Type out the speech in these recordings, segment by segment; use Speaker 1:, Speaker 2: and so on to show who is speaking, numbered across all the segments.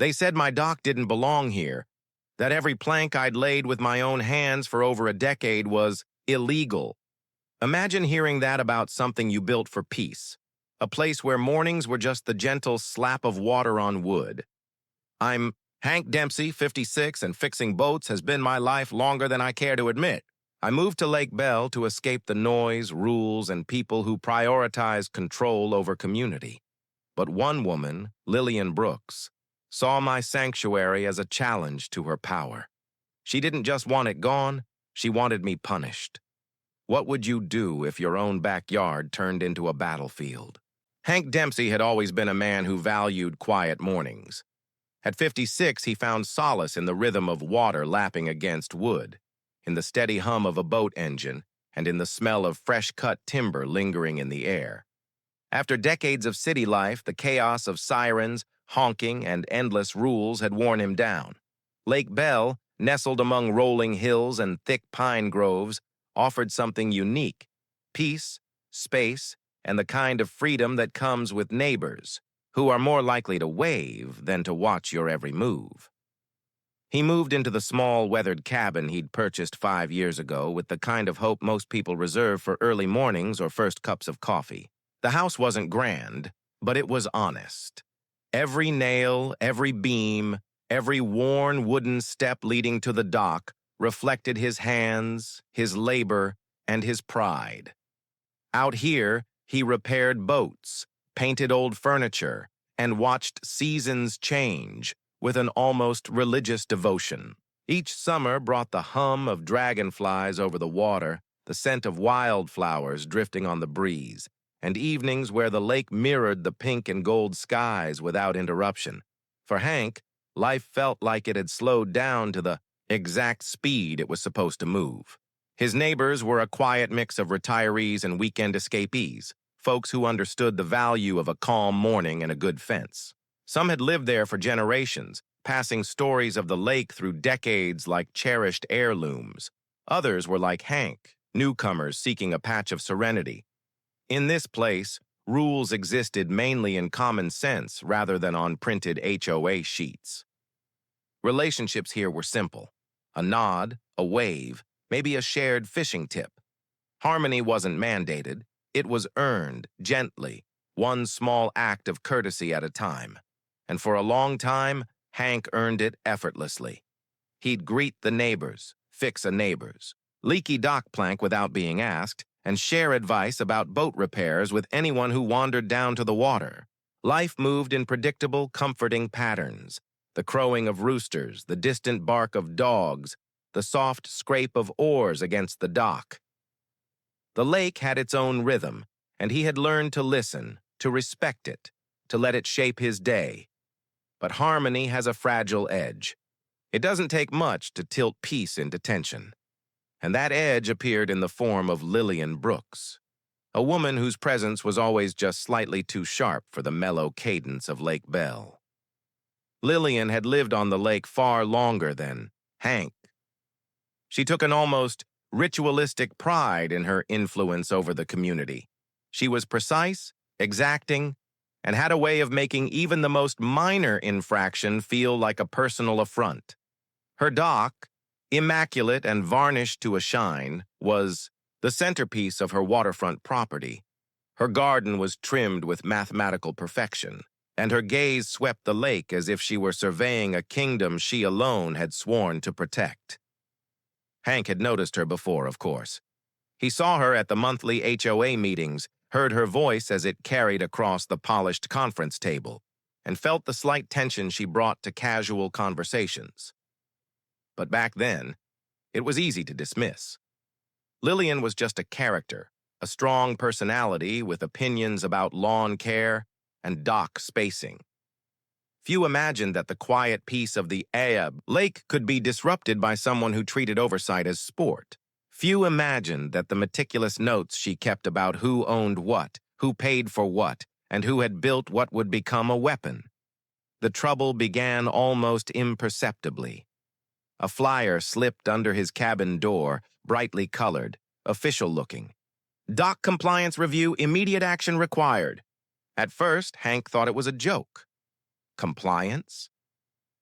Speaker 1: They said my dock didn't belong here, that every plank I'd laid with my own hands for over a decade was illegal. Imagine hearing that about something you built for peace, a place where mornings were just the gentle slap of water on wood. I'm Hank Dempsey, 56, and fixing boats has been my life longer than I care to admit. I moved to Lake Bell to escape the noise, rules, and people who prioritize control over community. But one woman, Lillian Brooks, saw my sanctuary as a challenge to her power. She didn't just want it gone, she wanted me punished. What would you do if your own backyard turned into a battlefield? Hank Dempsey had always been a man who valued quiet mornings. At 56, he found solace in the rhythm of water lapping against wood, in the steady hum of a boat engine, and in the smell of fresh-cut timber lingering in the air. After decades of city life, the chaos of sirens, honking, and endless rules had worn him down. Lake Bell, nestled among rolling hills and thick pine groves, offered something unique: peace, space, and the kind of freedom that comes with neighbors, who are more likely to wave than to watch your every move. He moved into the small, weathered cabin he'd purchased 5 years ago with the kind of hope most people reserve for early mornings or first cups of coffee. The house wasn't grand, but it was honest. Every nail, every beam, every worn wooden step leading to the dock reflected his hands, his labor, and his pride. Out here, he repaired boats, painted old furniture, and watched seasons change with an almost religious devotion. Each summer brought the hum of dragonflies over the water, the scent of wildflowers drifting on the breeze, and evenings where the lake mirrored the pink and gold skies without interruption. For Hank, life felt like it had slowed down to the exact speed it was supposed to move. His neighbors were a quiet mix of retirees and weekend escapees, folks who understood the value of a calm morning and a good fence. Some had lived there for generations, passing stories of the lake through decades like cherished heirlooms. Others were like Hank, newcomers seeking a patch of serenity. In this place, rules existed mainly in common sense rather than on printed HOA sheets. Relationships here were simple: a nod, a wave, maybe a shared fishing tip. Harmony wasn't mandated. It was earned, gently, one small act of courtesy at a time. And for a long time, Hank earned it effortlessly. He'd greet the neighbors, fix a neighbor's leaky dock plank without being asked, and share advice about boat repairs with anyone who wandered down to the water. Life moved in predictable, comforting patterns: the crowing of roosters, the distant bark of dogs, the soft scrape of oars against the dock. The lake had its own rhythm, and he had learned to listen, to respect it, to let it shape his day. But harmony has a fragile edge. It doesn't take much to tilt peace into tension. And that edge appeared in the form of Lillian Brooks, a woman whose presence was always just slightly too sharp for the mellow cadence of Lake Bell. Lillian had lived on the lake far longer than Hank. She took an almost ritualistic pride in her influence over the community. She was precise, exacting, and had a way of making even the most minor infraction feel like a personal affront. Her dock, immaculate and varnished to a shine, was the centerpiece of her waterfront property. Her garden was trimmed with mathematical perfection, and her gaze swept the lake as if she were surveying a kingdom she alone had sworn to protect. Hank had noticed her before, of course. He saw her at the monthly HOA meetings, heard her voice as it carried across the polished conference table, and felt the slight tension she brought to casual conversations. But back then, it was easy to dismiss. Lillian was just a character, a strong personality with opinions about lawn care and dock spacing. Few imagined that the quiet peace of the Aab lake could be disrupted by someone who treated oversight as sport. Few imagined that the meticulous notes she kept about who owned what, who paid for what, and who had built what would become a weapon. The trouble began almost imperceptibly. A flyer slipped under his cabin door, brightly colored, official-looking. Dock compliance review, immediate action required. At first, Hank thought it was a joke. Compliance?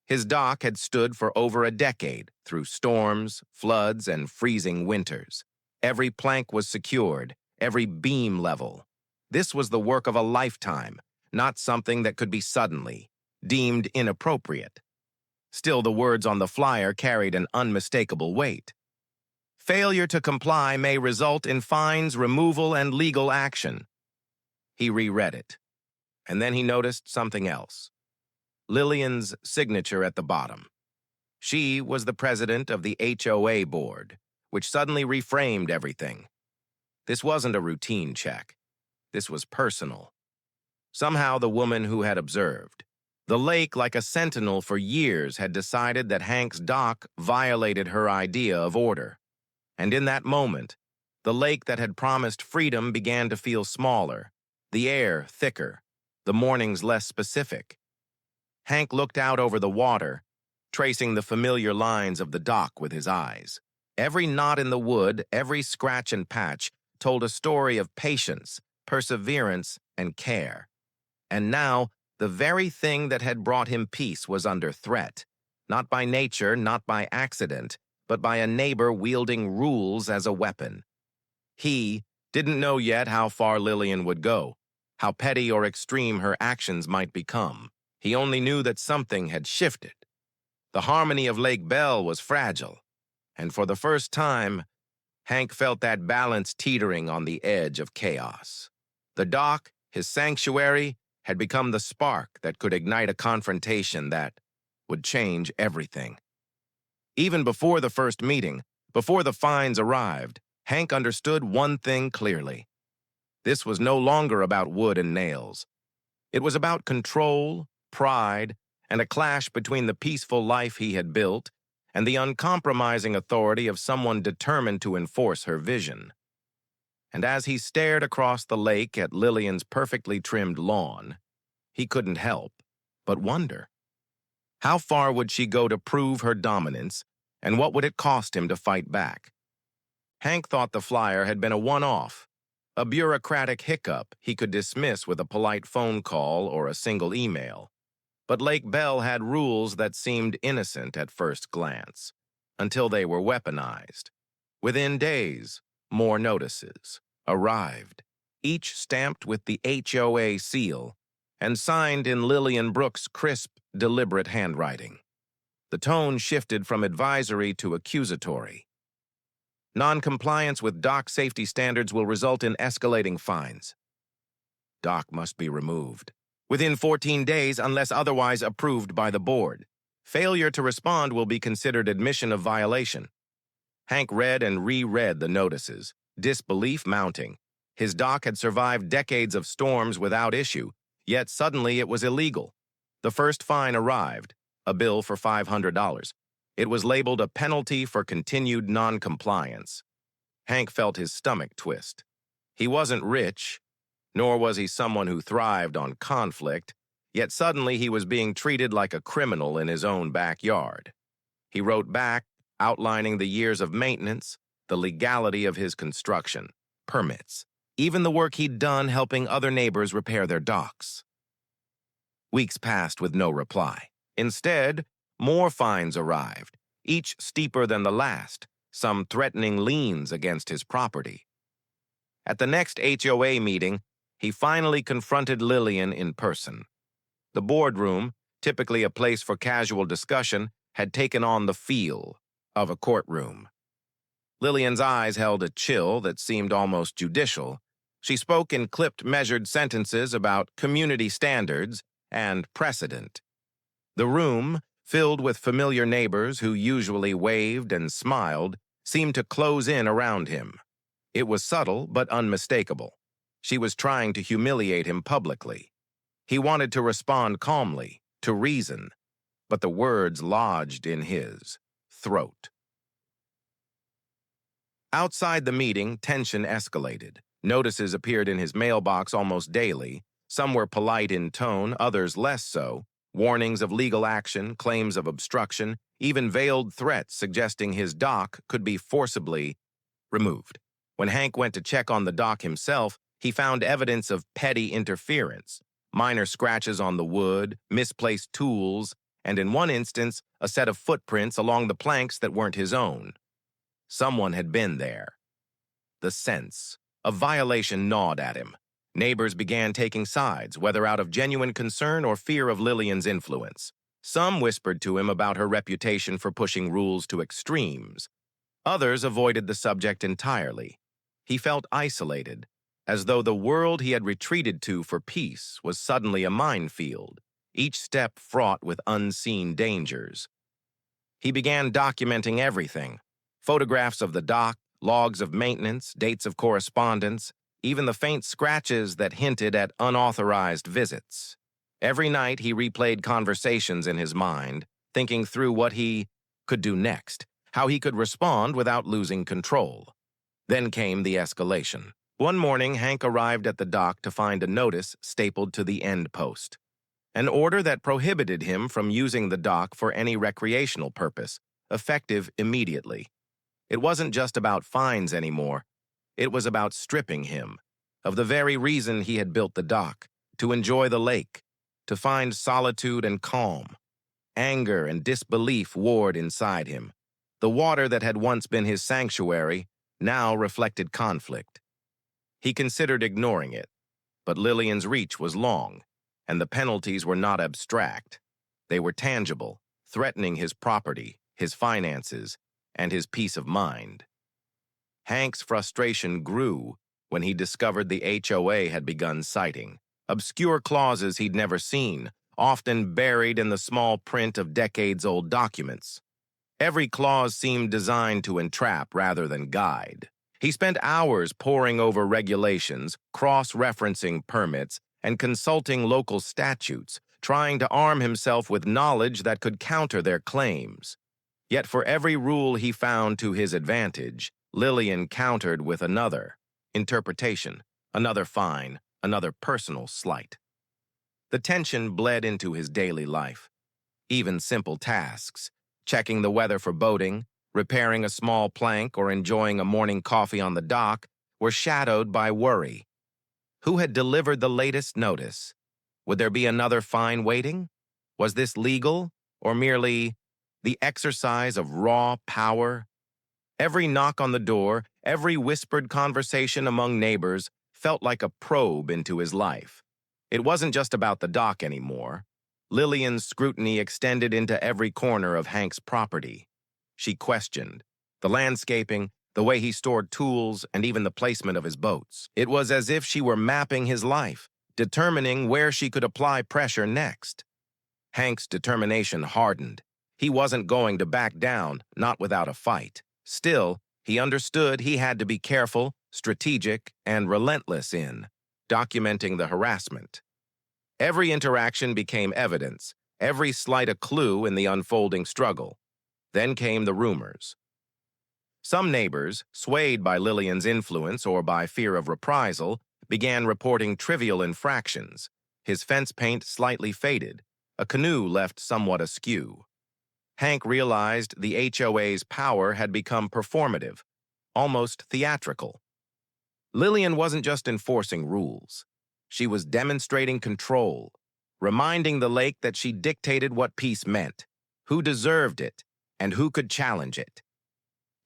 Speaker 1: His dock had stood for over a decade through storms, floods, and freezing winters. Every plank was secured, every beam level. This was the work of a lifetime, not something that could be suddenly deemed inappropriate. Still, the words on the flyer carried an unmistakable weight. Failure to comply may result in fines, removal, and legal action. He reread it, and then he noticed something else. Lillian's signature at the bottom. She was the president of the HOA board, which suddenly reframed everything. This wasn't a routine check. This was personal. Somehow the woman who had observed the lake like a sentinel for years had decided that Hank's dock violated her idea of order. And in that moment, the lake that had promised freedom began to feel smaller, the air thicker, the mornings less specific. Hank looked out over the water, tracing the familiar lines of the dock with his eyes. Every knot in the wood, every scratch and patch told a story of patience, perseverance, and care. And now, the very thing that had brought him peace was under threat, not by nature, not by accident, but by a neighbor wielding rules as a weapon. He didn't know yet how far Lillian would go, how petty or extreme her actions might become. He only knew that something had shifted. The harmony of Lake Bell was fragile, and for the first time, Hank felt that balance teetering on the edge of chaos. The dock, his sanctuary, had become the spark that could ignite a confrontation that would change everything. Even before the first meeting, before the fines arrived, Hank understood one thing clearly. This was no longer about wood and nails. It was about control, pride, and a clash between the peaceful life he had built and the uncompromising authority of someone determined to enforce her vision. And as he stared across the lake at Lillian's perfectly trimmed lawn, he couldn't help but wonder. How far would she go to prove her dominance, and what would it cost him to fight back? Hank thought the flyer had been a one-off, a bureaucratic hiccup he could dismiss with a polite phone call or a single email. But Lake Bell had rules that seemed innocent at first glance, until they were weaponized. Within days, more notices arrived, each stamped with the HOA seal and signed in Lillian Brooks' crisp, deliberate handwriting. The tone shifted from advisory to accusatory. Non-compliance with dock safety standards will result in escalating fines. Dock must be removed within 14 days unless otherwise approved by the board. Failure to respond will be considered admission of violation. Hank read and reread the notices, disbelief mounting. His dock had survived decades of storms without issue, yet suddenly it was illegal. The first fine arrived, a bill for $500. It was labeled a penalty for continued non-compliance. Hank felt his stomach twist. He wasn't rich, nor was he someone who thrived on conflict, yet suddenly he was being treated like a criminal in his own backyard. He wrote back, outlining the years of maintenance, the legality of his construction, permits, even the work he'd done helping other neighbors repair their docks. Weeks passed with no reply. Instead, more fines arrived, each steeper than the last, some threatening liens against his property. At the next HOA meeting, he finally confronted Lillian in person. The boardroom, typically a place for casual discussion, had taken on the feel of a courtroom. Lillian's eyes held a chill that seemed almost judicial. She spoke in clipped, measured sentences about community standards and precedent. The room, filled with familiar neighbors who usually waved and smiled, seemed to close in around him. It was subtle but unmistakable. She was trying to humiliate him publicly. He wanted to respond calmly, to reason, but the words lodged in his throat. Outside the meeting, tension escalated. Notices appeared in his mailbox almost daily. Some were polite in tone, others less so. Warnings of legal action, claims of obstruction, even veiled threats suggesting his dock could be forcibly removed. When Hank went to check on the dock himself, he found evidence of petty interference, minor scratches on the wood, misplaced tools, and in one instance, a set of footprints along the planks that weren't his own. Someone had been there. The sense of violation gnawed at him. Neighbors began taking sides, whether out of genuine concern or fear of Lillian's influence. Some whispered to him about her reputation for pushing rules to extremes. Others avoided the subject entirely. He felt isolated, as though the world he had retreated to for peace was suddenly a minefield, each step fraught with unseen dangers. He began documenting everything: photographs of the dock, logs of maintenance, dates of correspondence, even the faint scratches that hinted at unauthorized visits. Every night he replayed conversations in his mind, thinking through what he could do next, how he could respond without losing control. Then came the escalation. One morning, Hank arrived at the dock to find a notice stapled to the end post. An order that prohibited him from using the dock for any recreational purpose, effective immediately. It wasn't just about fines anymore. It was about stripping him of the very reason he had built the dock, to enjoy the lake, to find solitude and calm. Anger and disbelief warred inside him. The water that had once been his sanctuary now reflected conflict. He considered ignoring it, but Lillian's reach was long, and the penalties were not abstract. They were tangible, threatening his property, his finances, and his peace of mind. Hank's frustration grew when he discovered the HOA had begun citing obscure clauses he'd never seen, often buried in the small print of decades-old documents. Every clause seemed designed to entrap rather than guide. He spent hours poring over regulations, cross-referencing permits, and consulting local statutes, trying to arm himself with knowledge that could counter their claims. Yet for every rule he found to his advantage, Lillian countered with another interpretation, another fine, another personal slight. The tension bled into his daily life. Even simple tasks, checking the weather for boating, repairing a small plank, or enjoying a morning coffee on the dock, were shadowed by worry. Who had delivered the latest notice? Would there be another fine waiting? Was this legal, or merely the exercise of raw power? Every knock on the door, every whispered conversation among neighbors felt like a probe into his life. It wasn't just about the dock anymore. Lillian's scrutiny extended into every corner of Hank's property. She questioned the landscaping, the way he stored tools, and even the placement of his boats. It was as if she were mapping his life, determining where she could apply pressure next. Hank's determination hardened. He wasn't going to back down, not without a fight. Still, he understood he had to be careful, strategic, and relentless in documenting the harassment. Every interaction became evidence, every slight a clue in the unfolding struggle. Then came the rumors. Some neighbors, swayed by Lillian's influence or by fear of reprisal, began reporting trivial infractions. His fence paint slightly faded, a canoe left somewhat askew. Hank realized the HOA's power had become performative, almost theatrical. Lillian wasn't just enforcing rules. She was demonstrating control, reminding the lake that she dictated what peace meant, who deserved it, and who could challenge it.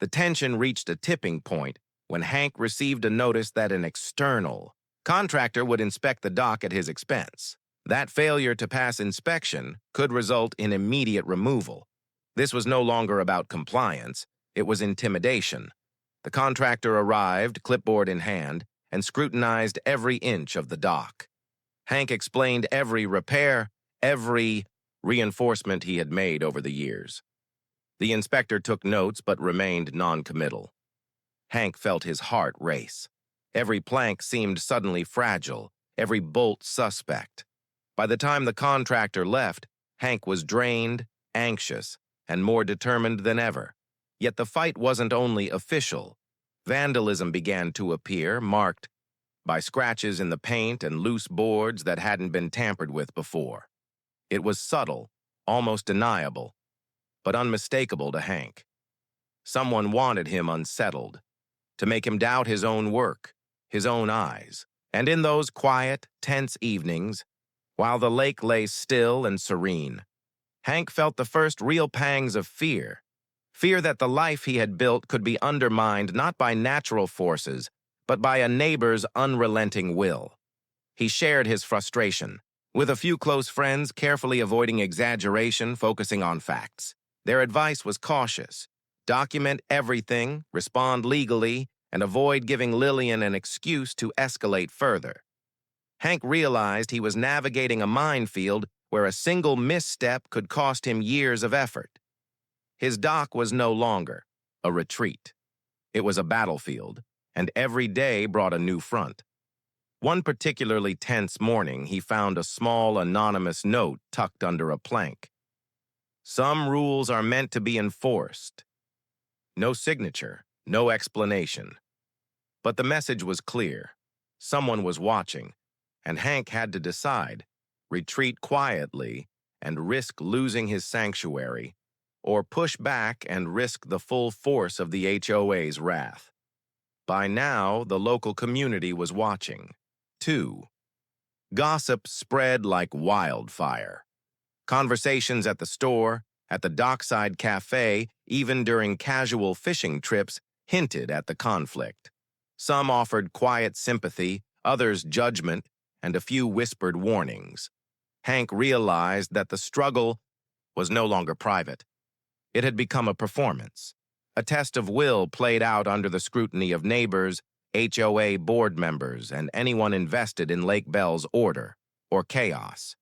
Speaker 1: The tension reached a tipping point when Hank received a notice that an external contractor would inspect the dock at his expense. That failure to pass inspection could result in immediate removal. This was no longer about compliance, it was intimidation. The contractor arrived, clipboard in hand, and scrutinized every inch of the dock. Hank explained every repair, every reinforcement he had made over the years. The inspector took notes but remained non-committal. Hank felt his heart race. Every plank seemed suddenly fragile, every bolt suspect. By the time the contractor left, Hank was drained, anxious, and more determined than ever. Yet the fight wasn't only official. Vandalism began to appear, marked by scratches in the paint and loose boards that hadn't been tampered with before. It was subtle, almost deniable, but unmistakable to Hank. Someone wanted him unsettled, to make him doubt his own work, his own eyes. And in those quiet, tense evenings, while the lake lay still and serene, Hank felt the first real pangs of fear. Fear that the life he had built could be undermined not by natural forces, but by a neighbor's unrelenting will. He shared his frustration, with a few close friends carefully avoiding exaggeration, focusing on facts. Their advice was cautious. Document everything, respond legally, and avoid giving Lillian an excuse to escalate further. Hank realized he was navigating a minefield where a single misstep could cost him years of effort. His dock was no longer a retreat. It was a battlefield, and every day brought a new front. One particularly tense morning, he found a small anonymous note tucked under a plank. Some rules are meant to be enforced. No signature, no explanation. But the message was clear. Someone was watching, and Hank had to decide: retreat quietly and risk losing his sanctuary, or push back and risk the full force of the HOA's wrath. By now, the local community was watching. 2. Gossip spread like wildfire. Conversations at the store, at the dockside cafe, even during casual fishing trips, hinted at the conflict. Some offered quiet sympathy, others judgment, and a few whispered warnings. Hank realized that the struggle was no longer private. It had become a performance, a test of will played out under the scrutiny of neighbors, HOA board members, and anyone invested in Lake Bell's order or chaos.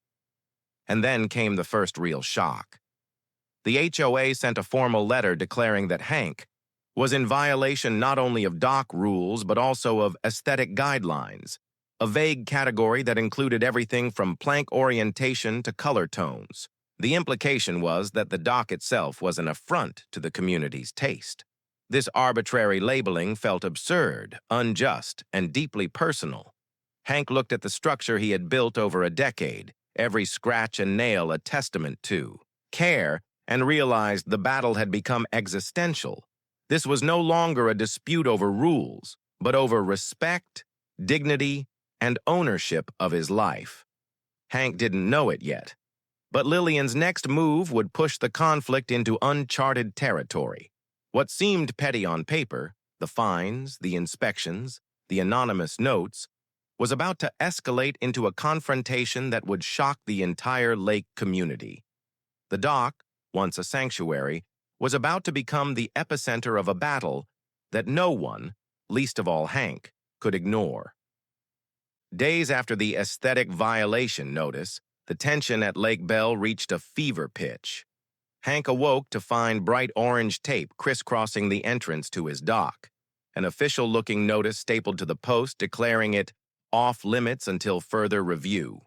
Speaker 1: And then came the first real shock. The HOA sent a formal letter declaring that Hank was in violation not only of dock rules but also of aesthetic guidelines, a vague category that included everything from plank orientation to color tones. The implication was that the dock itself was an affront to the community's taste. This arbitrary labeling felt absurd, unjust, and deeply personal. Hank looked at the structure he had built over a decade, every scratch and nail a testament to care, and realized the battle had become existential. This was no longer a dispute over rules, but over respect, dignity, and ownership of his life. Hank didn't know it yet, but Lillian's next move would push the conflict into uncharted territory. What seemed petty on paper, the fines, the inspections, the anonymous notes, was about to escalate into a confrontation that would shock the entire lake community. The dock, once a sanctuary, was about to become the epicenter of a battle that no one, least of all Hank, could ignore. Days after the aesthetic violation notice, the tension at Lake Bell reached a fever pitch. Hank awoke to find bright orange tape crisscrossing the entrance to his dock, an official-looking notice stapled to the post declaring it off-limits until further review.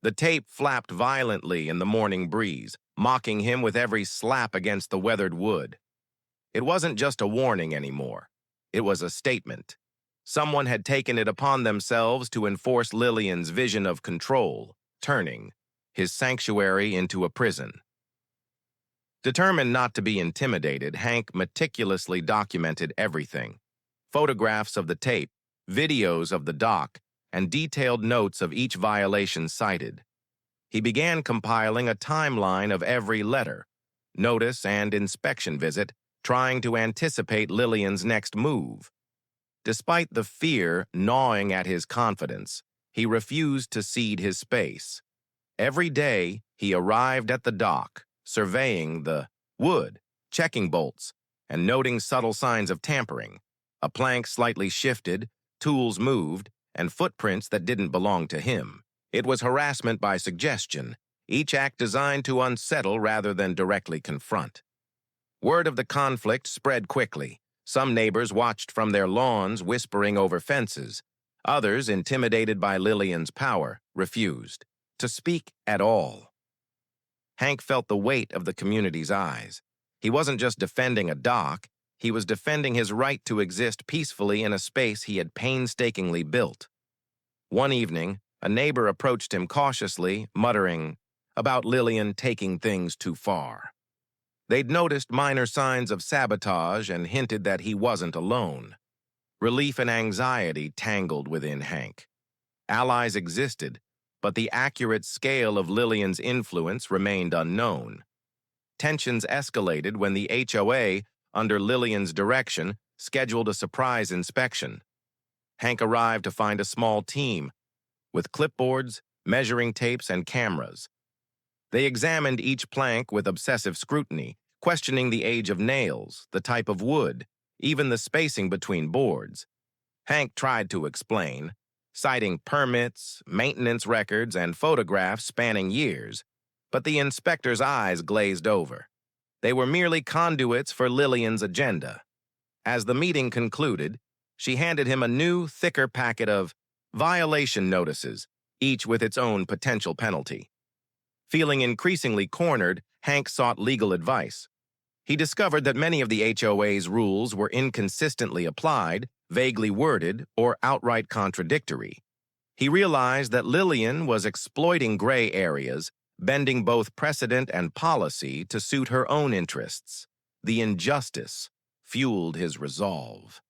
Speaker 1: The tape flapped violently in the morning breeze, mocking him with every slap against the weathered wood. It wasn't just a warning anymore. It was a statement. Someone had taken it upon themselves to enforce Lillian's vision of control, turning his sanctuary into a prison. Determined not to be intimidated, Hank meticulously documented everything: photographs of the tape, videos of the dock, and detailed notes of each violation cited. He began compiling a timeline of every letter, notice, and inspection visit, trying to anticipate Lillian's next move. Despite the fear gnawing at his confidence, he refused to cede his space. Every day, he arrived at the dock, surveying the wood, checking bolts, and noting subtle signs of tampering: a plank slightly shifted, tools moved, and footprints that didn't belong to him. It was harassment by suggestion, each act designed to unsettle rather than directly confront. Word of the conflict spread quickly. Some neighbors watched from their lawns, whispering over fences. Others, intimidated by Lillian's power, refused to speak at all. Hank felt the weight of the community's eyes. He wasn't just defending a dock, he was defending his right to exist peacefully in a space he had painstakingly built. One evening, a neighbor approached him cautiously, muttering about Lillian taking things too far. They'd noticed minor signs of sabotage and hinted that he wasn't alone. Relief and anxiety tangled within Hank. Allies existed, but the accurate scale of Lillian's influence remained unknown. Tensions escalated when the HOA, under Lillian's direction, scheduled a surprise inspection. Hank arrived to find a small team, with clipboards, measuring tapes, and cameras. They examined each plank with obsessive scrutiny, questioning the age of nails, the type of wood, even the spacing between boards. Hank tried to explain, citing permits, maintenance records, and photographs spanning years, but the inspector's eyes glazed over. They were merely conduits for Lillian's agenda. As the meeting concluded, she handed him a new, thicker packet of violation notices, each with its own potential penalty. Feeling increasingly cornered, Hank sought legal advice. He discovered that many of the HOA's rules were inconsistently applied, vaguely worded, or outright contradictory. He realized that Lillian was exploiting gray areas, bending both precedent and policy to suit her own interests. The injustice fueled his resolve.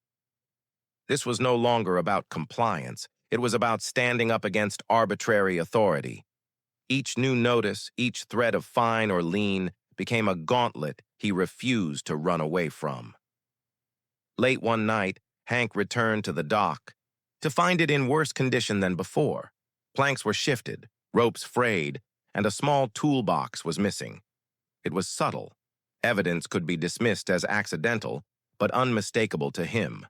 Speaker 1: This was no longer about compliance. It was about standing up against arbitrary authority. Each new notice, each thread of fine or lien, became a gauntlet he refused to run away from. Late one night, Hank returned to the dock, to find it in worse condition than before. Planks were shifted, ropes frayed, and a small toolbox was missing. It was subtle. Evidence could be dismissed as accidental, but unmistakable to him.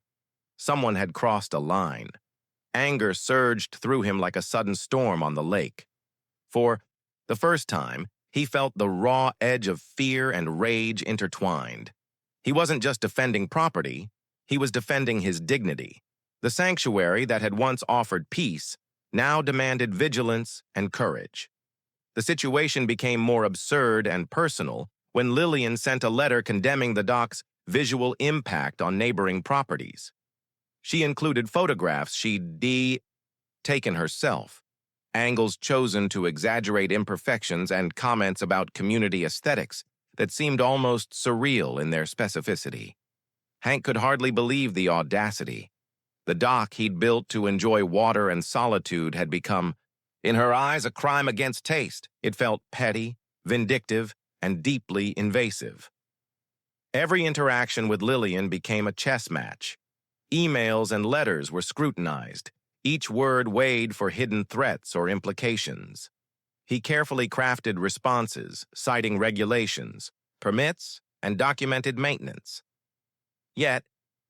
Speaker 1: Someone had crossed a line. Anger surged through him like a sudden storm on the lake. For the first time, he felt the raw edge of fear and rage intertwined. He wasn't just defending property, he was defending his dignity. The sanctuary that had once offered peace now demanded vigilance and courage. The situation became more absurd and personal when Lillian sent a letter condemning the dock's visual impact on neighboring properties. She included photographs she'd taken herself, angles chosen to exaggerate imperfections, and comments about community aesthetics that seemed almost surreal in their specificity. Hank could hardly believe the audacity. The dock he'd built to enjoy water and solitude had become, in her eyes, a crime against taste. It felt petty, vindictive, and deeply invasive. Every interaction with Lillian became a chess match. Emails and letters were scrutinized, each word weighed for hidden threats or implications. He carefully crafted responses, citing regulations, permits, and documented maintenance. Yet,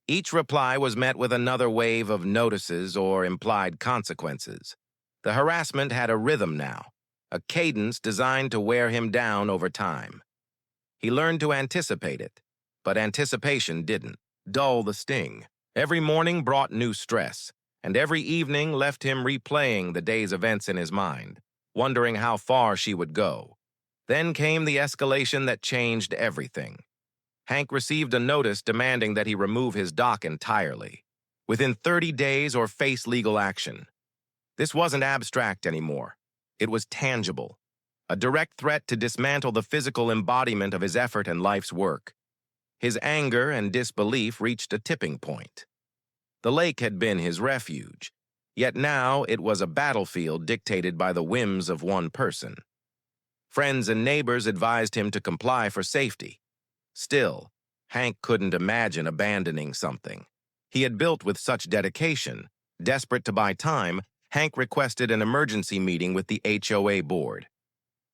Speaker 1: each reply was met with another wave of notices or implied consequences. The harassment had a rhythm now, a cadence designed to wear him down over time. He learned to anticipate it, but anticipation didn't dull the sting. Every morning brought new stress, and every evening left him replaying the day's events in his mind, wondering how far she would go. Then came the escalation that changed everything. Hank received a notice demanding that he remove his dock entirely, within 30 days or face legal action. This wasn't abstract anymore. It was tangible, a direct threat to dismantle the physical embodiment of his effort and life's work. His anger and disbelief reached a tipping point. The lake had been his refuge, yet now it was a battlefield dictated by the whims of one person. Friends and neighbors advised him to comply for safety. Still, Hank couldn't imagine abandoning something he had built with such dedication. Desperate to buy time, Hank requested an emergency meeting with the HOA board.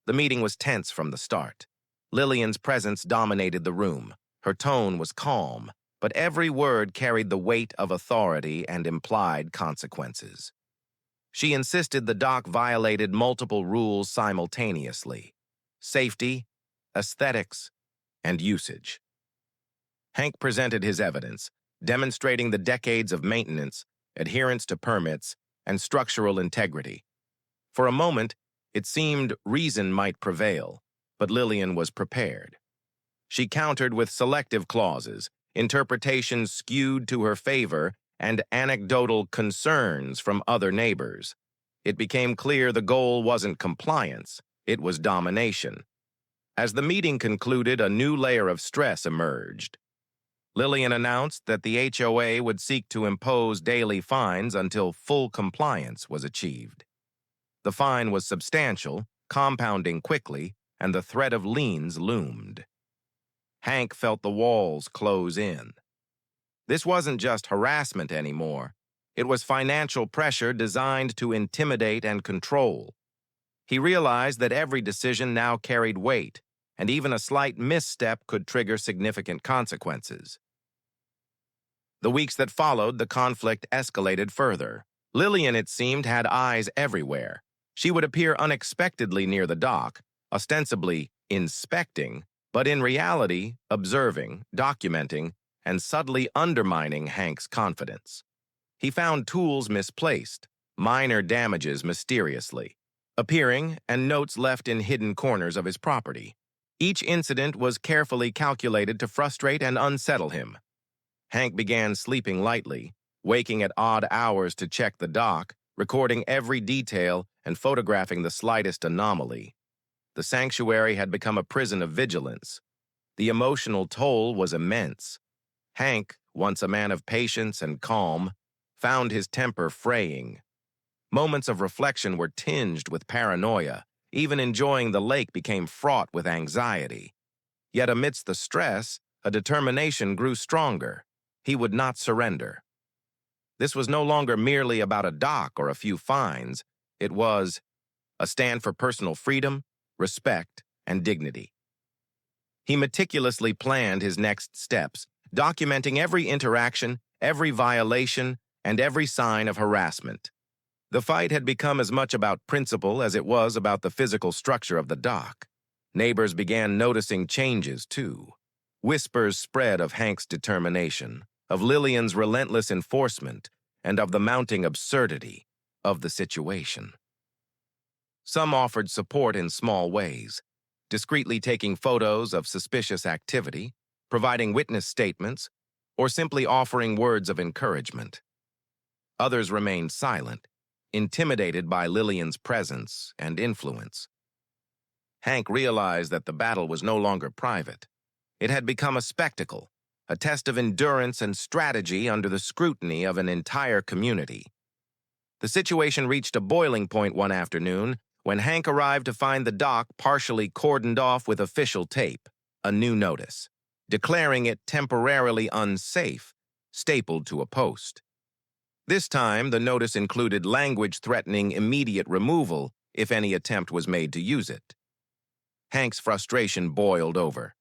Speaker 1: The meeting was tense from the start. Lillian's presence dominated the room. Her tone was calm, but every word carried the weight of authority and implied consequences. She insisted the dock violated multiple rules simultaneously: safety, aesthetics, and usage. Hank presented his evidence, demonstrating the decades of maintenance, adherence to permits, and structural integrity. For a moment, it seemed reason might prevail, but Lillian was prepared. She countered with selective clauses, interpretations skewed to her favor, and anecdotal concerns from other neighbors. It became clear the goal wasn't compliance, it was domination. As the meeting concluded, a new layer of stress emerged. Lillian announced that the HOA would seek to impose daily fines until full compliance was achieved. The fine was substantial, compounding quickly, and the threat of liens loomed. Hank felt the walls close in. This wasn't just harassment anymore. It was financial pressure designed to intimidate and control. He realized that every decision now carried weight, and even a slight misstep could trigger significant consequences. The weeks that followed, the conflict escalated further. Lillian, it seemed, had eyes everywhere. She would appear unexpectedly near the dock, ostensibly inspecting, but in reality, observing, documenting, and subtly undermining Hank's confidence. He found tools misplaced, minor damages mysteriously appearing, and notes left in hidden corners of his property. Each incident was carefully calculated to frustrate and unsettle him. Hank began sleeping lightly, waking at odd hours to check the dock, recording every detail and photographing the slightest anomaly. The sanctuary had become a prison of vigilance. The emotional toll was immense. Hank, once a man of patience and calm, found his temper fraying. Moments of reflection were tinged with paranoia. Even enjoying the lake became fraught with anxiety. Yet amidst the stress, a determination grew stronger. He would not surrender. This was no longer merely about a dock or a few fines. It was a stand for personal freedom, respect, and dignity. He meticulously planned his next steps, documenting every interaction, every violation, and every sign of harassment. The fight had become as much about principle as it was about the physical structure of the dock. Neighbors began noticing changes, too. Whispers spread of Hank's determination, of Lillian's relentless enforcement, and of the mounting absurdity of the situation. Some offered support in small ways, discreetly taking photos of suspicious activity, providing witness statements, or simply offering words of encouragement. Others remained silent, intimidated by Lillian's presence and influence. Hank realized that the battle was no longer private. It had become a spectacle, a test of endurance and strategy under the scrutiny of an entire community. The situation reached a boiling point one afternoon when Hank arrived to find the dock partially cordoned off with official tape, a new notice, declaring it temporarily unsafe, stapled to a post. This time, the notice included language threatening immediate removal if any attempt was made to use it. Hank's frustration boiled over.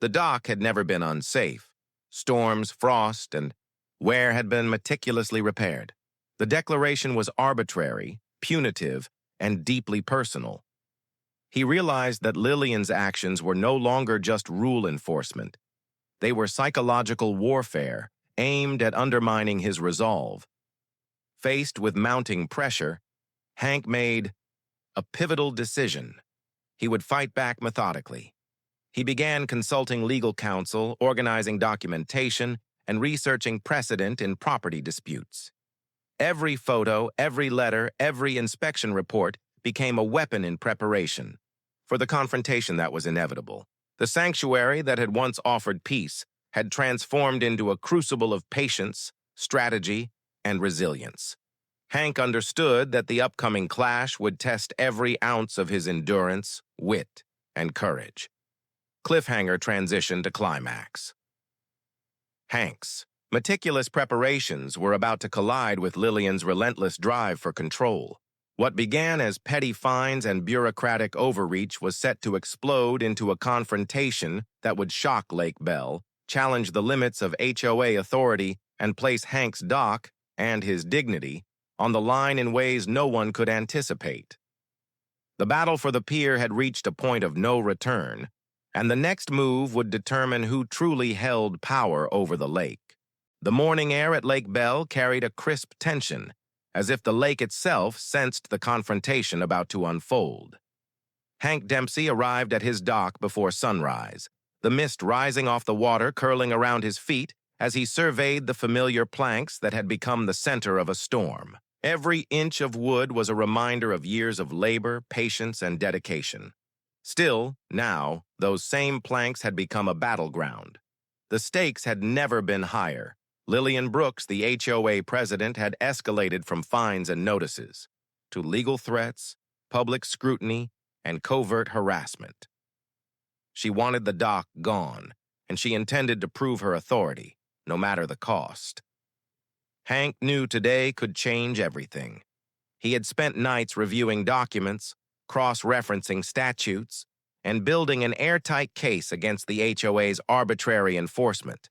Speaker 1: The dock had never been unsafe. Storms, frost, and wear had been meticulously repaired. The declaration was arbitrary, punitive, and deeply personal. He realized that Lillian's actions were no longer just rule enforcement. They were psychological warfare aimed at undermining his resolve. Faced with mounting pressure, Hank made a pivotal decision. He would fight back methodically. He began consulting legal counsel, organizing documentation, and researching precedent in property disputes. Every photo, every letter, every inspection report became a weapon in preparation for the confrontation that was inevitable. The sanctuary that had once offered peace had transformed into a crucible of patience, strategy, and resilience. Hank understood that the upcoming clash would test every ounce of his endurance, wit, and courage. Cliffhanger transitioned to climax. Hank's meticulous preparations were about to collide with Lillian's relentless drive for control. What began as petty fines and bureaucratic overreach was set to explode into a confrontation that would shock Lake Bell, challenge the limits of HOA authority, and place Hank's dock and his dignity on the line in ways no one could anticipate. The battle for the pier had reached a point of no return, and the next move would determine who truly held power over the lake. The morning air at Lake Bell carried a crisp tension, as if the lake itself sensed the confrontation about to unfold. Hank Dempsey arrived at his dock before sunrise, the mist rising off the water curling around his feet as he surveyed the familiar planks that had become the center of a storm. Every inch of wood was a reminder of years of labor, patience, and dedication. Still, now, those same planks had become a battleground. The stakes had never been higher. Lillian Brooks, the HOA president, had escalated from fines and notices to legal threats, public scrutiny, and covert harassment. She wanted the dock gone, and she intended to prove her authority, no matter the cost. Hank knew today could change everything. He had spent nights reviewing documents, cross-referencing statutes, and building an airtight case against the HOA's arbitrary enforcement.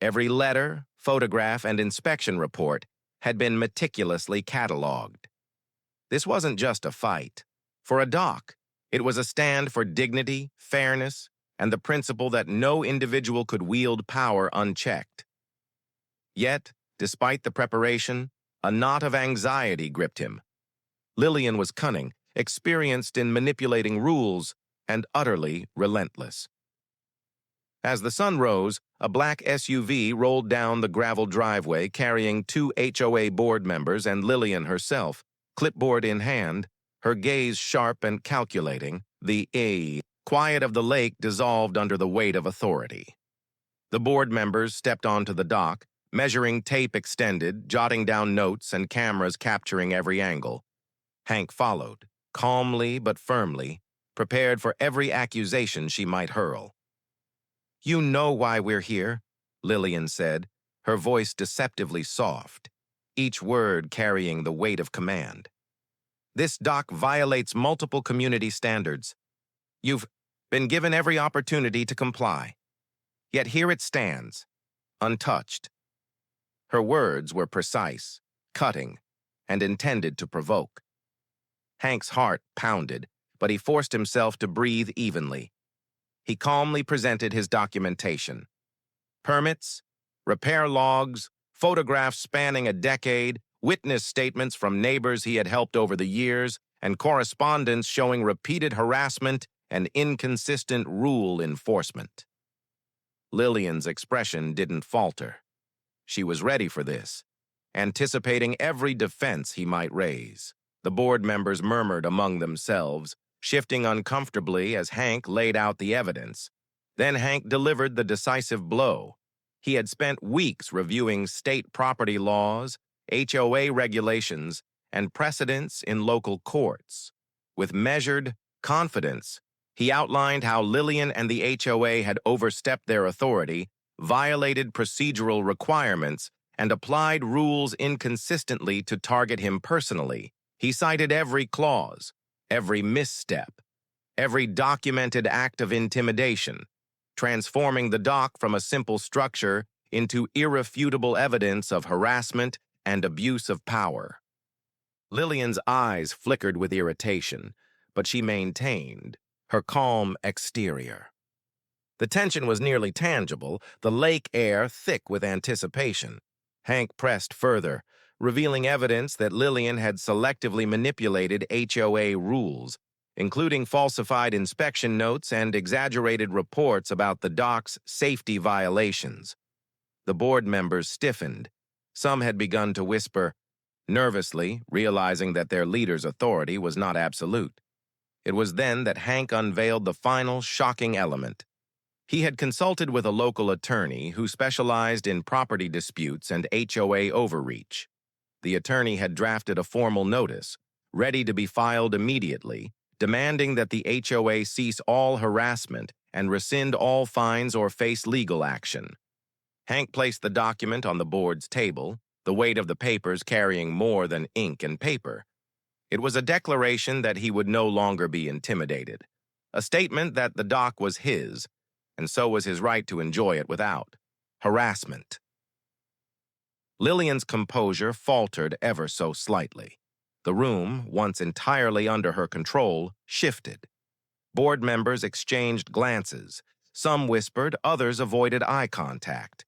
Speaker 1: Every letter, photograph, and inspection report had been meticulously cataloged. This wasn't just a fight. For a dock, it was a stand for dignity, fairness, and the principle that no individual could wield power unchecked. Yet, despite the preparation, a knot of anxiety gripped him. Lillian was cunning, experienced in manipulating rules, and utterly relentless. As the sun rose, a black SUV rolled down the gravel driveway carrying 2 HOA board members and Lillian herself, clipboard in hand, her gaze sharp and calculating, the quiet of the lake dissolved under the weight of authority. The board members stepped onto the dock, measuring tape extended, jotting down notes and cameras capturing every angle. Hank followed, calmly but firmly, prepared for every accusation she might hurl. "You know why we're here," Lillian said, her voice deceptively soft, each word carrying the weight of command. "This dock violates multiple community standards. You've been given every opportunity to comply. Yet here it stands, untouched." Her words were precise, cutting, and intended to provoke. Hank's heart pounded, but he forced himself to breathe evenly. He calmly presented his documentation. Permits, repair logs, photographs spanning a decade, witness statements from neighbors he had helped over the years, and correspondence showing repeated harassment and inconsistent rule enforcement. Lillian's expression didn't falter. She was ready for this, anticipating every defense he might raise. The board members murmured among themselves, shifting uncomfortably as Hank laid out the evidence. Then Hank delivered the decisive blow. He had spent weeks reviewing state property laws, HOA regulations, and precedents in local courts. With measured confidence, he outlined how Lillian and the HOA had overstepped their authority, violated procedural requirements, and applied rules inconsistently to target him personally. He cited every clause, every misstep, every documented act of intimidation, transforming the dock from a simple structure into irrefutable evidence of harassment and abuse of power. Lillian's eyes flickered with irritation, but she maintained her calm exterior. The tension was nearly tangible, the lake air thick with anticipation. Hank pressed further, revealing evidence that Lillian had selectively manipulated HOA rules, including falsified inspection notes and exaggerated reports about the dock's safety violations. The board members stiffened. Some had begun to whisper, nervously, realizing that their leader's authority was not absolute. It was then that Hank unveiled the final shocking element. He had consulted with a local attorney who specialized in property disputes and HOA overreach. The attorney had drafted a formal notice, ready to be filed immediately, demanding that the HOA cease all harassment and rescind all fines or face legal action. Hank placed the document on the board's table, the weight of the papers carrying more than ink and paper. It was a declaration that he would no longer be intimidated, a statement that the dock was his, and so was his right to enjoy it without harassment. Lillian's composure faltered ever so slightly. The room, once entirely under her control, shifted. Board members exchanged glances. Some whispered, others avoided eye contact.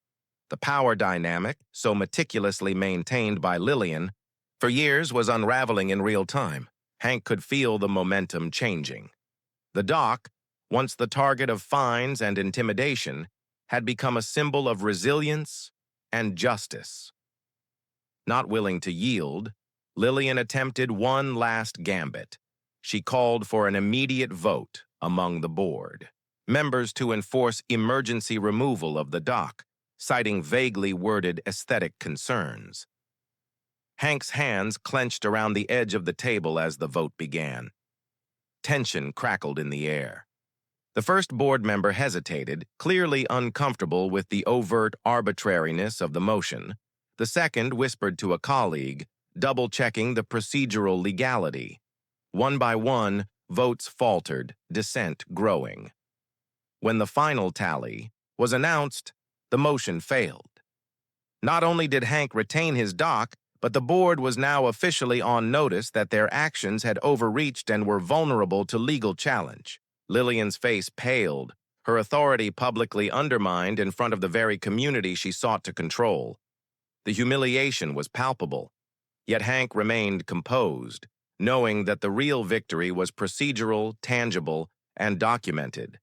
Speaker 1: The power dynamic, so meticulously maintained by Lillian, for years was unraveling in real time. Hank could feel the momentum changing. The dock, once the target of fines and intimidation, had become a symbol of resilience and justice. Not willing to yield, Lillian attempted one last gambit. She called for an immediate vote among the board, members to enforce emergency removal of the dock, citing vaguely worded aesthetic concerns. Hank's hands clenched around the edge of the table as the vote began. Tension crackled in the air. The first board member hesitated, clearly uncomfortable with the overt arbitrariness of the motion. The second whispered to a colleague, double-checking the procedural legality. One by one, votes faltered, dissent growing. When the final tally was announced, the motion failed. Not only did Hank retain his dock, but the board was now officially on notice that their actions had overreached and were vulnerable to legal challenge. Lillian's face paled, her authority publicly undermined in front of the very community she sought to control. The humiliation was palpable, yet Hank remained composed, knowing that the real victory was procedural, tangible, and documented.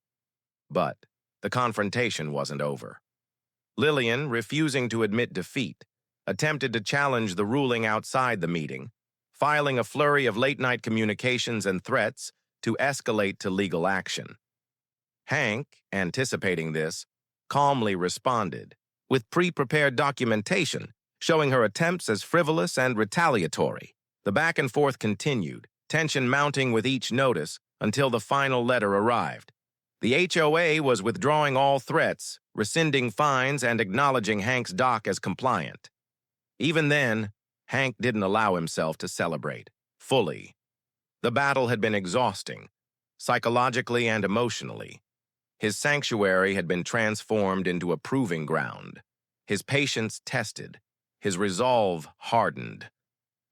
Speaker 1: But the confrontation wasn't over. Lillian, refusing to admit defeat, attempted to challenge the ruling outside the meeting, filing a flurry of late-night communications and threats to escalate to legal action. Hank, anticipating this, calmly responded, with pre-prepared documentation, showing her attempts as frivolous and retaliatory. The back and forth continued, tension mounting with each notice until the final letter arrived. The HOA was withdrawing all threats, rescinding fines, and acknowledging Hank's dock as compliant. Even then, Hank didn't allow himself to celebrate fully. The battle had been exhausting, psychologically and emotionally. His sanctuary had been transformed into a proving ground, his patience tested, his resolve hardened.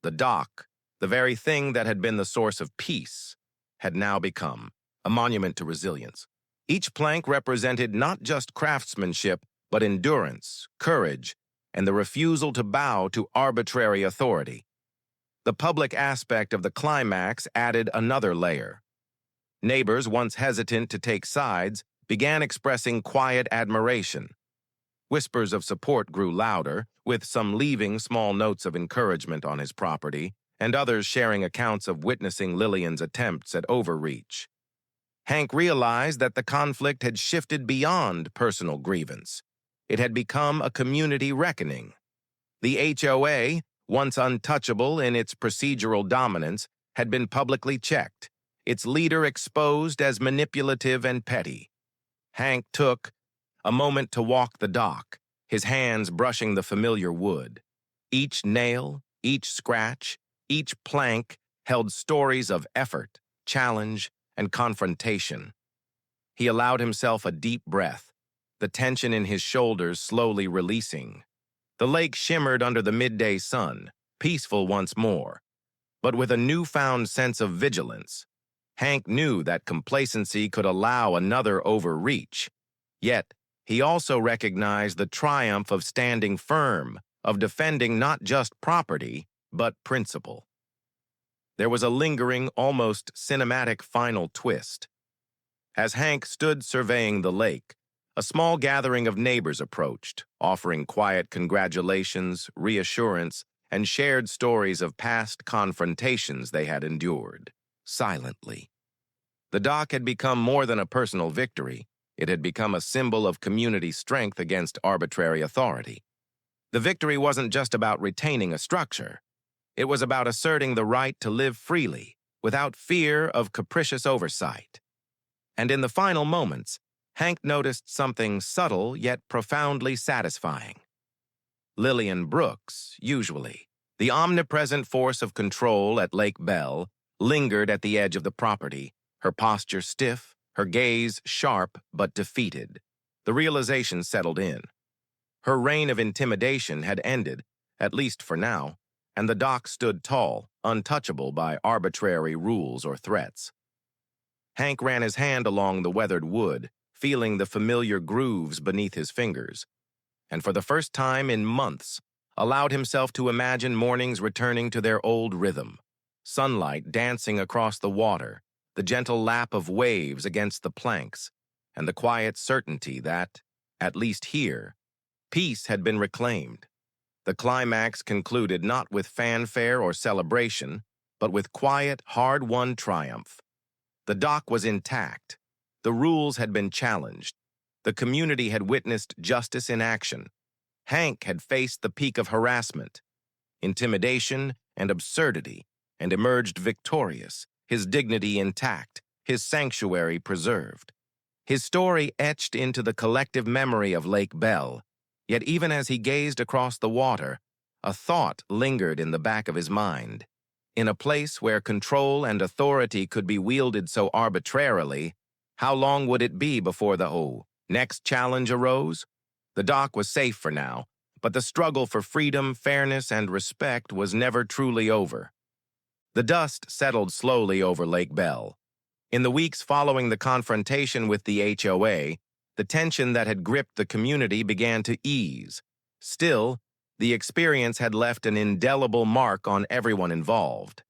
Speaker 1: The dock, the very thing that had been the source of peace, had now become a monument to resilience. Each plank represented not just craftsmanship, but endurance, courage, and the refusal to bow to arbitrary authority. The public aspect of the climax added another layer. Neighbors, once hesitant to take sides, began expressing quiet admiration. Whispers of support grew louder, with some leaving small notes of encouragement on his property, and others sharing accounts of witnessing Lillian's attempts at overreach. Hank realized that the conflict had shifted beyond personal grievance. It had become a community reckoning. The HOA, once untouchable in its procedural dominance, had been publicly checked, its leader exposed as manipulative and petty. Hank took a moment to walk the dock, his hands brushing the familiar wood. Each nail, each scratch, each plank held stories of effort, challenge, and confrontation. He allowed himself a deep breath, the tension in his shoulders slowly releasing. The lake shimmered under the midday sun, peaceful once more, but with a newfound sense of vigilance. Hank knew that complacency could allow another overreach. Yet, he also recognized the triumph of standing firm, of defending not just property, but principle. There was a lingering, almost cinematic final twist. As Hank stood surveying the lake, a small gathering of neighbors approached, offering quiet congratulations, reassurance, and shared stories of past confrontations they had endured, silently. The dock had become more than a personal victory. It had become a symbol of community strength against arbitrary authority. The victory wasn't just about retaining a structure. It was about asserting the right to live freely, without fear of capricious oversight. And in the final moments, Hank noticed something subtle yet profoundly satisfying. Lillian Brooks, usually, the omnipresent force of control at Lake Bell, lingered at the edge of the property, her posture stiff, her gaze sharp but defeated. The realization settled in. Her reign of intimidation had ended, at least for now, and the dock stood tall, untouchable by arbitrary rules or threats. Hank ran his hand along the weathered wood, feeling the familiar grooves beneath his fingers, and for the first time in months, allowed himself to imagine mornings returning to their old rhythm, sunlight dancing across the water, the gentle lap of waves against the planks, and the quiet certainty that, at least here, peace had been reclaimed. The climax concluded not with fanfare or celebration, but with quiet, hard-won triumph. The dock was intact. The rules had been challenged. The community had witnessed justice in action. Hank had faced the peak of harassment. intimidation, and absurdity, and emerged victorious, his dignity intact, his sanctuary preserved. His story etched into the collective memory of Lake Bell, yet even as he gazed across the water, a thought lingered in the back of his mind. In a place where control and authority could be wielded so arbitrarily, how long would it be before the next challenge arose? The dock was safe for now, but the struggle for freedom, fairness, and respect was never truly over. The dust settled slowly over Lake Bell. In the weeks following the confrontation with the HOA, the tension that had gripped the community began to ease. Still, the experience had left an indelible mark on everyone involved.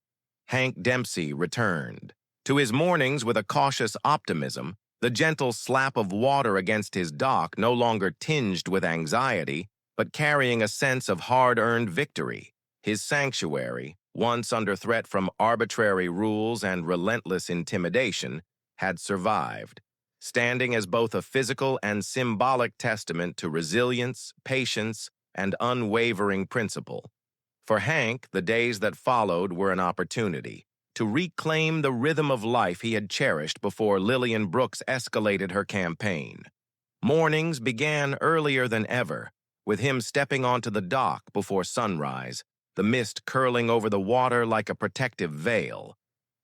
Speaker 1: Hank Dempsey returned. To his mornings with a cautious optimism, the gentle slap of water against his dock no longer tinged with anxiety, but carrying a sense of hard-earned victory. His sanctuary, once under threat from arbitrary rules and relentless intimidation, had survived, standing as both a physical and symbolic testament to resilience, patience, and unwavering principle. For Hank, the days that followed were an opportunity to reclaim the rhythm of life he had cherished before Lillian Brooks escalated her campaign. Mornings began earlier than ever, with him stepping onto the dock before sunrise, the mist curling over the water like a protective veil.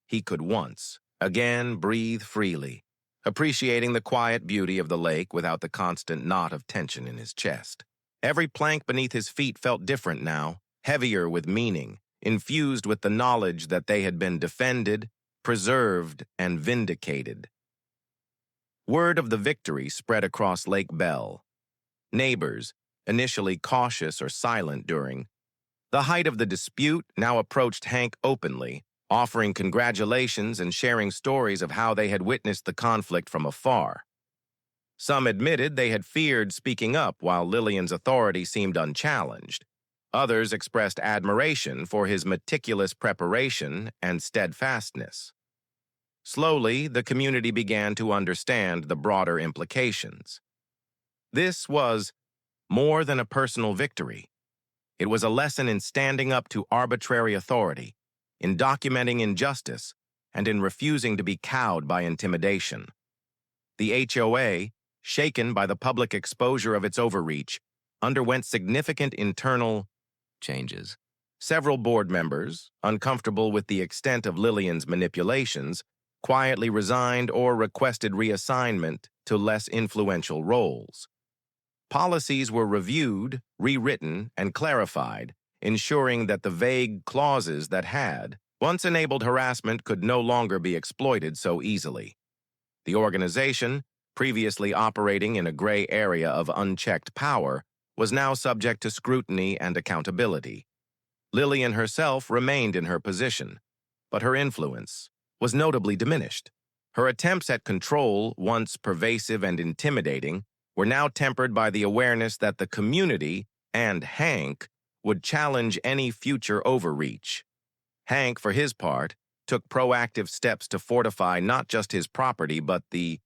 Speaker 1: He could once again breathe freely, appreciating the quiet beauty of the lake without the constant knot of tension in his chest. Every plank beneath his feet felt different now, heavier with meaning, infused with the knowledge that they had been defended, preserved, and vindicated. Word of the victory spread across Lake Bell. Neighbors, initially cautious or silent during the height of the dispute, now approached Hank openly, offering congratulations and sharing stories of how they had witnessed the conflict from afar. Some admitted they had feared speaking up while Lillian's authority seemed unchallenged. Others expressed admiration for his meticulous preparation and steadfastness. Slowly, the community began to understand the broader implications. This was more than a personal victory. It was a lesson in standing up to arbitrary authority, in documenting injustice, and in refusing to be cowed by intimidation. The HOA, shaken by the public exposure of its overreach, underwent significant internal changes. Several board members, uncomfortable with the extent of Lillian's manipulations, quietly resigned or requested reassignment to less influential roles. Policies were reviewed, rewritten, and clarified, ensuring that the vague clauses that had once enabled harassment could no longer be exploited so easily. The organization, previously operating in a gray area of unchecked power, was now subject to scrutiny and accountability. Lillian herself remained in her position, but her influence was notably diminished. Her attempts at control, once pervasive and intimidating, were now tempered by the awareness that the community and Hank would challenge any future overreach. Hank, for his part, took proactive steps to fortify not just his property but the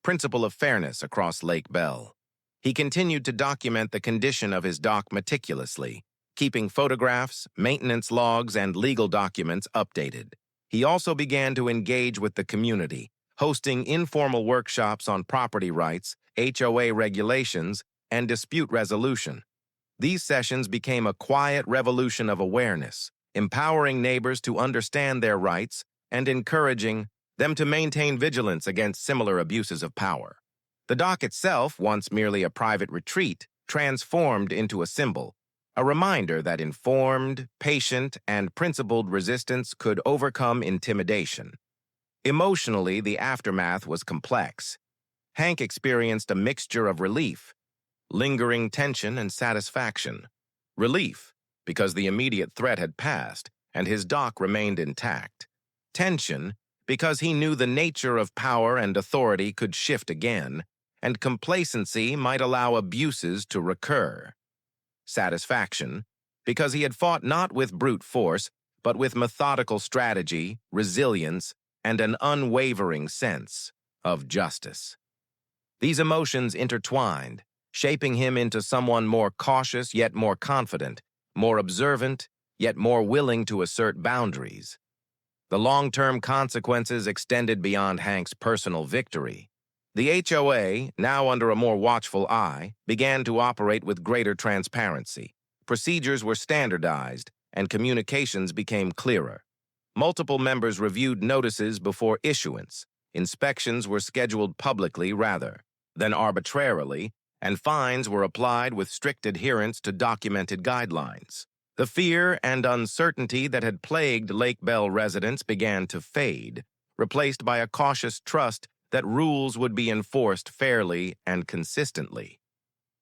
Speaker 1: principle of fairness across Lake Bell. He continued to document the condition of his dock meticulously, keeping photographs, maintenance logs, and legal documents updated. He also began to engage with the community, hosting informal workshops on property rights, HOA regulations, and dispute resolution. These sessions became a quiet revolution of awareness, empowering neighbors to understand their rights and encouraging them to maintain vigilance against similar abuses of power. The dock itself, once merely a private retreat, transformed into a symbol, a reminder that informed, patient, and principled resistance could overcome intimidation. Emotionally, the aftermath was complex. Hank experienced a mixture of relief, lingering tension, and satisfaction. Relief, because the immediate threat had passed, and his dock remained intact. Tension, because he knew the nature of power and authority could shift again, and complacency might allow abuses to recur. Satisfaction, because he had fought not with brute force, but with methodical strategy, resilience, and an unwavering sense of justice. These emotions intertwined, shaping him into someone more cautious yet more confident, more observant yet more willing to assert boundaries. The long-term consequences extended beyond Hank's personal victory. The HOA, now under a more watchful eye, began to operate with greater transparency. Procedures were standardized, and communications became clearer. Multiple members reviewed notices before issuance. Inspections were scheduled publicly rather than arbitrarily, and fines were applied with strict adherence to documented guidelines. The fear and uncertainty that had plagued Lake Bell residents began to fade, replaced by a cautious trust that rules would be enforced fairly and consistently.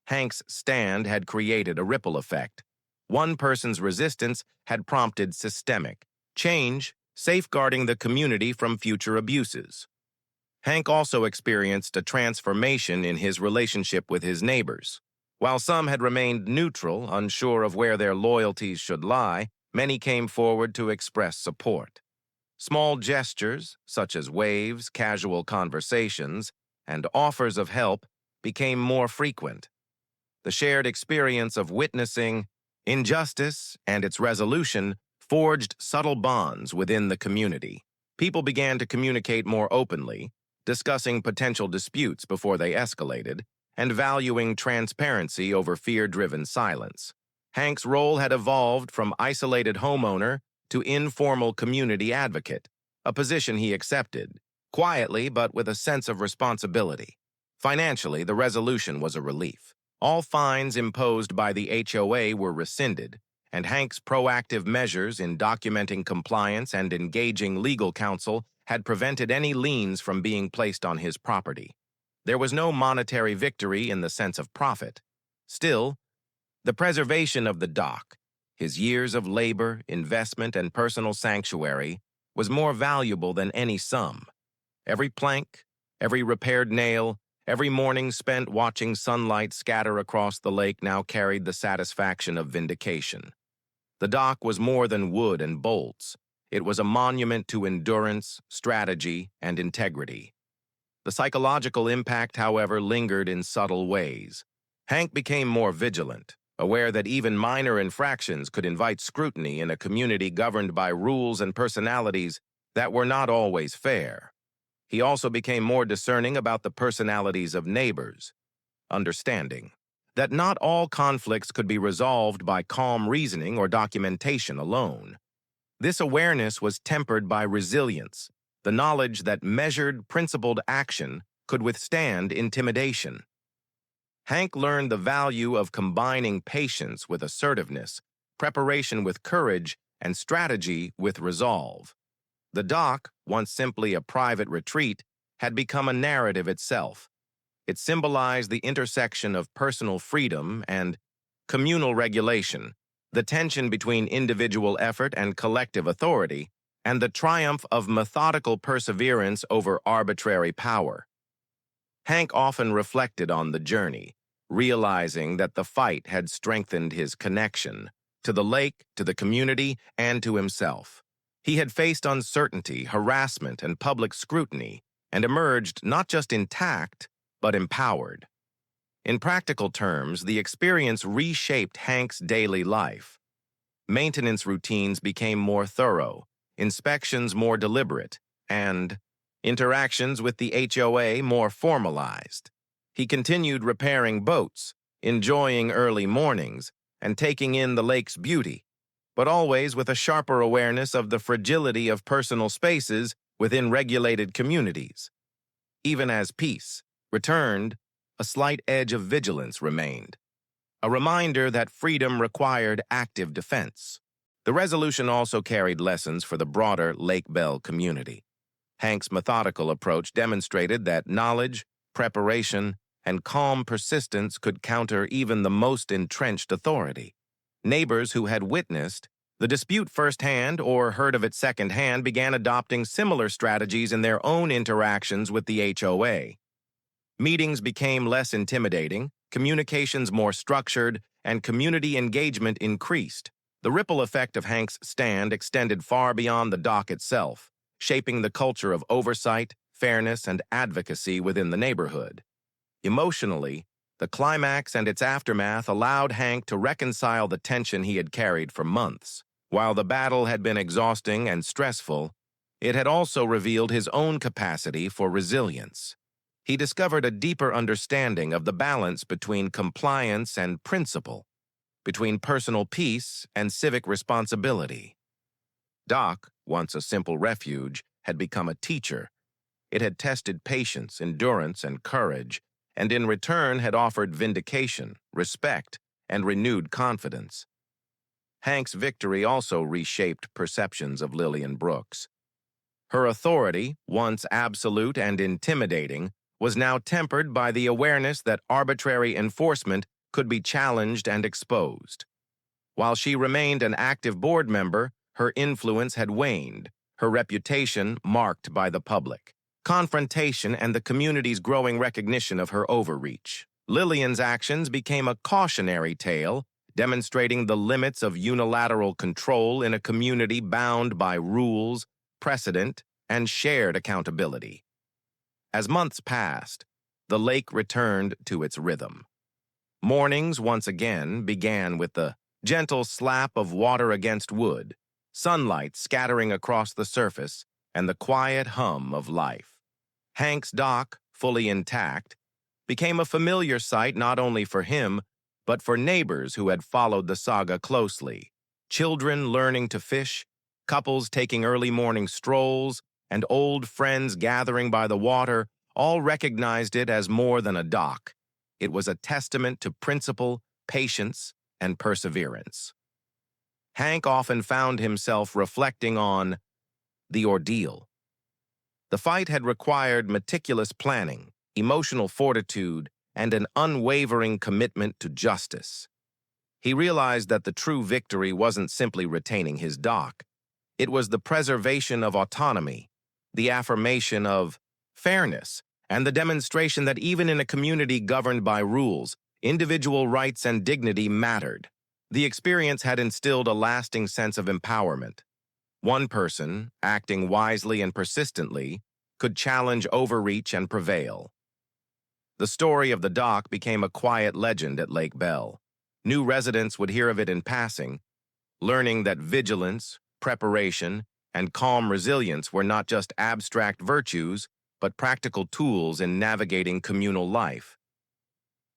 Speaker 1: Hank's stand had created a ripple effect. One person's resistance had prompted systemic change, safeguarding the community from future abuses. Hank also experienced a transformation in his relationship with his neighbors. While some had remained neutral, unsure of where their loyalties should lie, many came forward to express support. Small gestures, such as waves, casual conversations, and offers of help, became more frequent. The shared experience of witnessing injustice and its resolution forged subtle bonds within the community. People began to communicate more openly, discussing potential disputes before they escalated, and valuing transparency over fear-driven silence. Hank's role had evolved from isolated homeowner to informal community advocate, a position he accepted, quietly but with a sense of responsibility. Financially, the resolution was a relief. All fines imposed by the HOA were rescinded, and Hank's proactive measures in documenting compliance and engaging legal counsel had prevented any liens from being placed on his property. There was no monetary victory in the sense of profit. Still, the preservation of the dock, his years of labor, investment, and personal sanctuary, was more valuable than any sum. Every plank, every repaired nail, every morning spent watching sunlight scatter across the lake now carried the satisfaction of vindication. The dock was more than wood and bolts. It was a monument to endurance, strategy, and integrity. The psychological impact, however, lingered in subtle ways. Hank became more vigilant, aware that even minor infractions could invite scrutiny in a community governed by rules and personalities that were not always fair. He also became more discerning about the personalities of neighbors, understanding that not all conflicts could be resolved by calm reasoning or documentation alone. This awareness was tempered by resilience, the knowledge that measured, principled action could withstand intimidation. Hank learned the value of combining patience with assertiveness, preparation with courage, and strategy with resolve. The dock, once simply a private retreat, had become a narrative itself. It symbolized the intersection of personal freedom and communal regulation, the tension between individual effort and collective authority, and the triumph of methodical perseverance over arbitrary power. Hank often reflected on the journey, realizing that the fight had strengthened his connection to the lake, to the community, and to himself. He had faced uncertainty, harassment, and public scrutiny, and emerged not just intact, but empowered. In practical terms, the experience reshaped Hank's daily life. Maintenance routines became more thorough, inspections more deliberate, and interactions with the HOA more formalized. He continued repairing boats, enjoying early mornings, and taking in the lake's beauty, but always with a sharper awareness of the fragility of personal spaces within regulated communities. Even as peace returned, a slight edge of vigilance remained, a reminder that freedom required active defense. The resolution also carried lessons for the broader Lake Bell community. Hank's methodical approach demonstrated that knowledge, preparation, and calm persistence could counter even the most entrenched authority. Neighbors who had witnessed the dispute firsthand or heard of it secondhand began adopting similar strategies in their own interactions with the HOA. Meetings became less intimidating, communications more structured, and community engagement increased. The ripple effect of Hank's stand extended far beyond the dock itself, shaping the culture of oversight, fairness, and advocacy within the neighborhood. Emotionally, the climax and its aftermath allowed Hank to reconcile the tension he had carried for months. While the battle had been exhausting and stressful, it had also revealed his own capacity for resilience. He discovered a deeper understanding of the balance between compliance and principle, between personal peace and civic responsibility. Dock, once a simple refuge, had become a teacher. It had tested patience, endurance, and courage, and in return had offered vindication, respect, and renewed confidence. Hank's victory also reshaped perceptions of Lillian Brooks. Her authority, once absolute and intimidating, was now tempered by the awareness that arbitrary enforcement could be challenged and exposed. While she remained an active board member, her influence had waned, her reputation marked by the public, confrontation, and the community's growing recognition of her overreach. Lillian's actions became a cautionary tale, demonstrating the limits of unilateral control in a community bound by rules, precedent, and shared accountability. As months passed, the lake returned to its rhythm. Mornings once again began with the gentle slap of water against wood, sunlight scattering across the surface, and the quiet hum of life. Hank's dock, fully intact, became a familiar sight not only for him, but for neighbors who had followed the saga closely. Children learning to fish, couples taking early morning strolls, and old friends gathering by the water all recognized it as more than a dock. It was a testament to principle, patience, and perseverance. Hank often found himself reflecting on the ordeal. The fight had required meticulous planning, emotional fortitude, and an unwavering commitment to justice. He realized that the true victory wasn't simply retaining his dock. It was the preservation of autonomy, the affirmation of fairness, and the demonstration that even in a community governed by rules, individual rights and dignity mattered. The experience had instilled a lasting sense of empowerment. One person, acting wisely and persistently, could challenge overreach and prevail. The story of the dock became a quiet legend at Lake Bell. New residents would hear of it in passing, learning that vigilance, preparation, and calm resilience were not just abstract virtues, but practical tools in navigating communal life.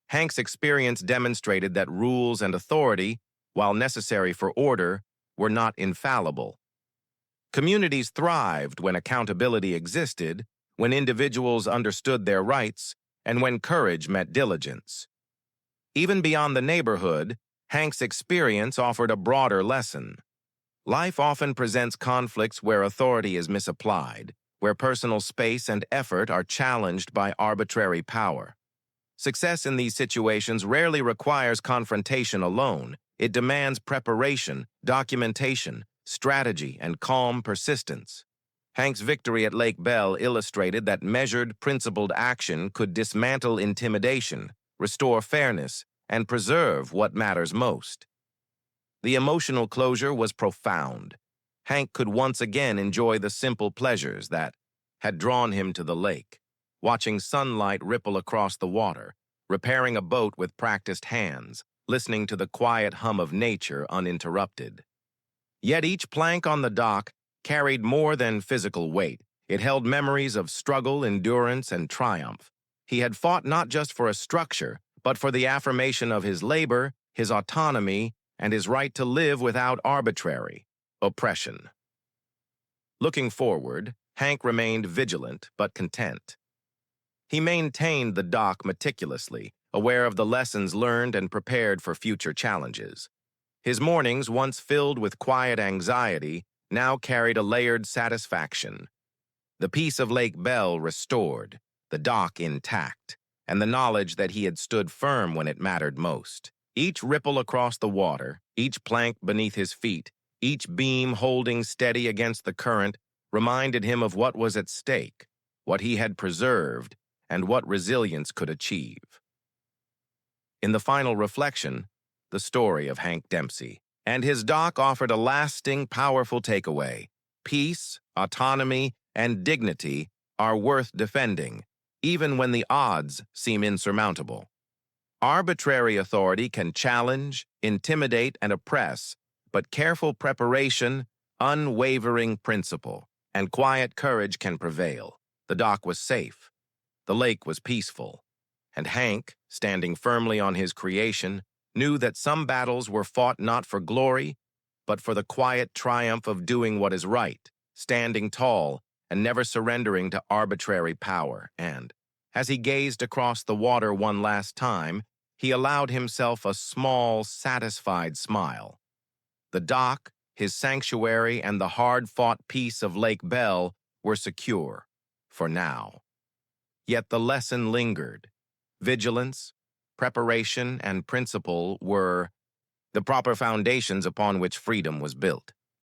Speaker 1: Hank's experience demonstrated that rules and authority, while necessary for order, were not infallible. Communities thrived when accountability existed, when individuals understood their rights, and when courage met diligence. Even beyond the neighborhood, Hank's experience offered a broader lesson. Life often presents conflicts where authority is misapplied, where personal space and effort are challenged by arbitrary power. Success in these situations rarely requires confrontation alone. It demands preparation, documentation, strategy, and calm persistence. Hank's victory at Lake Bell illustrated that measured, principled action could dismantle intimidation, restore fairness, and preserve what matters most. The emotional closure was profound. Hank could once again enjoy the simple pleasures that had drawn him to the lake, watching sunlight ripple across the water, repairing a boat with practiced hands, listening to the quiet hum of nature uninterrupted. Yet each plank on the dock carried more than physical weight. It held memories of struggle, endurance, and triumph. He had fought not just for a structure, but for the affirmation of his labor, his autonomy, and his right to live without arbitrary oppression. Looking forward, Hank remained vigilant but content. He maintained the dock meticulously, aware of the lessons learned and prepared for future challenges. His mornings, once filled with quiet anxiety, now carried a layered satisfaction. The peace of Lake Bell restored, the dock intact, and the knowledge that he had stood firm when it mattered most. Each ripple across the water, each plank beneath his feet, each beam holding steady against the current reminded him of what was at stake, what he had preserved, and what resilience could achieve. In the final reflection, the story of Hank Dempsey and his dock offered a lasting, powerful takeaway. Peace, autonomy, and dignity are worth defending, even when the odds seem insurmountable. Arbitrary authority can challenge, intimidate, and oppress, But careful preparation, unwavering principle, and quiet courage can prevail. The dock was safe. The lake was peaceful. And Hank, standing firmly on his creation, knew that some battles were fought not for glory, but for the quiet triumph of doing what is right, standing tall, and never surrendering to arbitrary power. And, as he gazed across the water one last time, he allowed himself a small, satisfied smile. The dock, his sanctuary, and the hard-fought peace of Lake Bell were secure, for now. Yet the lesson lingered. Vigilance, preparation, and principle were the proper foundations upon which freedom was built.